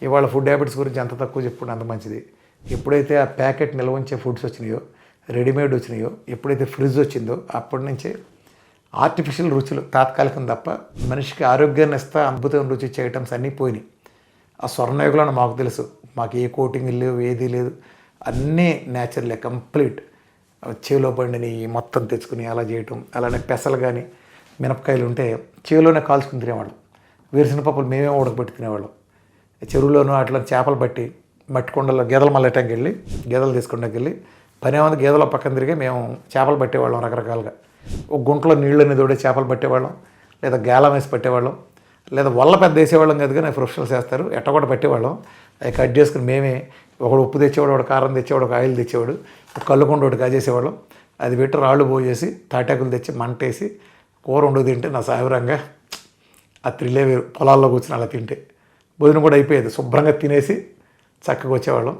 ఇవాళ food habits గురించి ఎంత తక్కువ చెప్పుకుంటే అంత మంచిది. ఎప్పుడైతే ఆ ప్యాకెట్ నిల్వ ఉంచే ఫుడ్స్ వచ్చినాయో, రెడీమేడ్ వచ్చినాయో, ఎప్పుడైతే ఫ్రిడ్జ్ వచ్చిందో అప్పటి నుంచే ఆర్టిఫిషియల్ రుచులు తాత్కాలికం తప్ప మనిషికి ఆరోగ్యాన్ని ఇస్తా అద్భుతమైన రుచి ఇచ్చే ఐటమ్స్ అన్నీ పోయినాయి. ఆ స్వర్ణయుగంలో మాకు తెలుసు, మాకు ఏ కోటింగ్ లేవు, ఏదీ లేదు, అన్నీ న్యాచురలే కంప్లీట్. చేలో పండిని మొత్తం తెచ్చుకుని అలా చేయటం. అలానే పెసలు కానీ మినపకాయలు ఉంటే చేలోనే కాల్చుకుని తినేవాళ్ళం. వేరుశనగ పప్పులు మేమే ఉడకబెట్టి తినేవాళ్ళం. చెరువులోనూ అట్లా చేపలు పట్టి మట్టి కొండల్లో గేదెల మల్లెటానికి వెళ్ళి గేదెలు తీసుకుంటాకి వెళ్ళి 10 మంది గేదెల పక్కన తిరిగి మేము చేపలు పట్టేవాళ్ళం రకరకాలుగా. ఒక గుంటలో నీళ్ళని తోడే చేపలు పట్టేవాళ్ళం, లేదా గేలం వేసి పట్టేవాళ్ళం, లేదా వల్ల పెద్ద వేసేవాళ్ళం కాదు కానీ ప్రొఫెషనల్స్ వేస్తారు, ఎట్ట కూడా పట్టేవాళ్ళం. అవి కట్ చేసుకుని మేమే, ఒకడు ఉప్పు తెచ్చేవాడు, ఒకడు కారం తెచ్చేవాడు, ఒక ఆయిల్ తెచ్చేవాడు, ఒక కల్లుకొండ ఒకటి కాజేసేవాళ్ళం. అది పెట్టి రాళ్ళు పోసేసి తాటాకులు తెచ్చి మంటేసి కూర వండుకు తింటే నా సావిరంగా ఆ త్రిల్లే వేరు. పొలాల్లో కూర్చొని అలా తింటే భోజనం కూడా అయిపోయేది. శుభ్రంగా తినేసి చక్కగా వచ్చేవాళ్ళం.